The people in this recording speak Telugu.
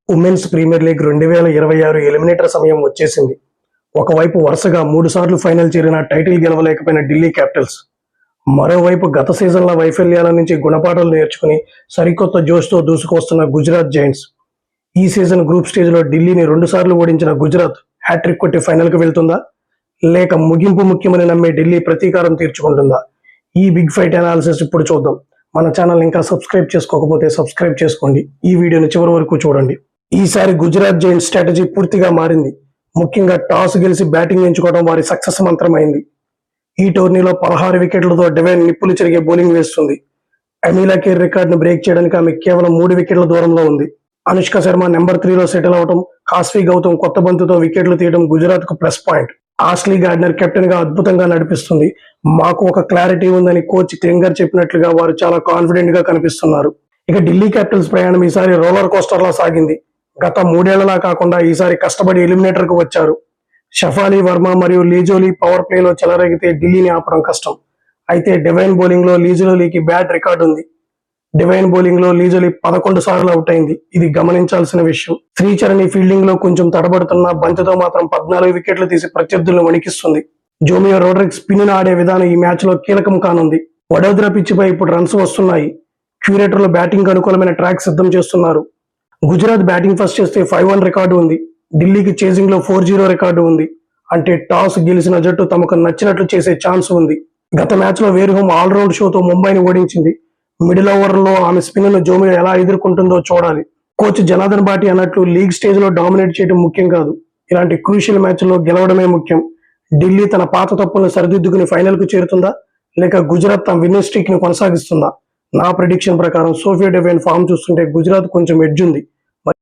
ఉమెన్స్ ప్రీమియర్ లీగ్ 2026 ఎలిమినేటర్ సమయం వచ్చేసింది. ఒకవైపు వరుసగా 3 సార్లు ఫైనల్ చేరిన టైటిల్ గెలవలేకపోయిన ఢిల్లీ క్యాపిటల్స్, మరోవైపు గత సీజన్ల వైఫల్యాల నుంచి గుణపాఠాలు నేర్చుకుని సరికొత్త జోష్తో దూసుకొస్తున్న గుజరాత్ జైంట్స్. ఈ సీజన్ గ్రూప్ స్టేజ్లో ఢిల్లీని 2 సార్లు ఓడించిన గుజరాత్ హ్యాట్రిక్ కొట్టి ఫైనల్కి వెళ్తుందా, లేక ముగింపు ముఖ్యమని నమ్మే ఢిల్లీ ప్రతీకారం తీర్చుకుంటుందా? ఈ బిగ్ ఫైట్ అనాలిసిస్ ఇప్పుడు చూద్దాం. మన ఛానల్ ఇంకా సబ్స్క్రైబ్ చేసుకోకపోతే సబ్స్క్రైబ్ చేసుకోండి. ఈ వీడియోని చివరి వరకు చూడండి. ఈసారి గుజరాత్ జైంట్స్ స్ట్రాటజీ పూర్తిగా మారింది. ముఖ్యంగా టాస్ గెలిచి బ్యాటింగ్ ఎంచుకోవడం వారి సక్సెస్ మంత్రమైంది. ఈ టోర్నీలో 16 వికెట్లతో డివైన్ నిప్పులు చెరిగే బౌలింగ్ వేస్తుంది. అమీలా కేర్ రికార్డును బ్రేక్ చేయడానికి ఆమె కేవలం 3 వికెట్ల దూరంలో ఉంది. అనుష్క శర్మ నెంబర్ 3లో సెటిల్ అవడం, కాస్వి గౌతమ్ కొత్త బంతితో వికెట్లు తీయడం గుజరాత్ కు plus point. Owsley Gardner captain గా అద్భుతంగా నడిపిస్తుంది. మాకు ఒక క్లారిటీ ఉందని కోచ్ క్లింగర్ చెప్పినట్లుగా వారు చాలా కాన్ఫిడెంట్ గా కనిపిస్తున్నారు. ఇక ఢిల్లీ క్యాపిటల్స్ ప్రయాణం ఈసారి రోలర్ కోస్టర్ లా సాగింది. గత 3 ఏళ్లలా కాకుండా ఈసారి కష్టపడి ఎలిమినేటర్ కు వచ్చారు. షఫాలీ వర్మ మరియు లీజోలీ పవర్ ప్లేలో చెలరేగితే ఢిల్లీని ఆపడం కష్టం. అయితే డివైన్ బౌలింగ్ లో లీజోలీకి బ్యాడ్ రికార్డు ఉంది. డివైన్ బౌలింగ్ లో లీజోలీ 11 సార్లు అవుట్ అయింది. ఇది గమనించాల్సిన విషయం. శ్రీచరణి ఫీల్డింగ్ లో కొంచెం తడబడుతున్న బంతితో మాత్రం 14 వికెట్లు తీసి ప్రత్యర్థులను వణికిస్తుంది. జోమియో రోడ్రిక్ స్పిన్ ఆడే విధానం ఈ మ్యాచ్ లో కీలకం కానుంది. వడోదర పిచ్చిపై ఇప్పుడు రన్స్ వస్తున్నాయి. క్యూరేటర్లు బ్యాటింగ్ అనుకూలమైన ట్రాక్ సిద్ధం చేస్తున్నారు. గుజరాత్ బ్యాటింగ్ ఫస్ట్ చేస్తే 5-1 రికార్డు ఉంది. ఢిల్లీకి చేజింగ్ లో 4-0 రికార్డు ఉంది. అంటే టాస్ గెలిచిన జట్టు తమకు నచ్చినట్లు చేసే ఛాన్స్ ఉంది. గత మ్యాచ్ లో వేర్హోమ్ ఆల్రౌండ్ షోతో ముంబైని ఓడించింది. మిడిల్ ఓవర్ లో ఆమె స్పిన్ ను జోమియో ఎలా ఎదుర్కొంటుందో చూడాలి. కోచ్ జనార్దన్ భాటి అన్నట్లు లీగ్ స్టేజ్ లో డామినేట్ చేయడం ముఖ్యం కాదు, ఇలాంటి క్రూషియల్ మ్యాచ్ లో గెలవడమే ముఖ్యం. ఢిల్లీ తన పాత తప్పులను సరిదిద్దుకుని ఫైనల్ కు చేరుతుందా, లేక గుజరాత్ తన విన్నింగ్ స్ట్రీక్ ని కొనసాగిస్తుందా? నా ప్రిడిక్షన్ ప్రకారం సోఫియా డివైన్ ఫామ్ చూస్తుంటే గుజరాత్ కొంచెం ఎడ్జ్ ఉంది.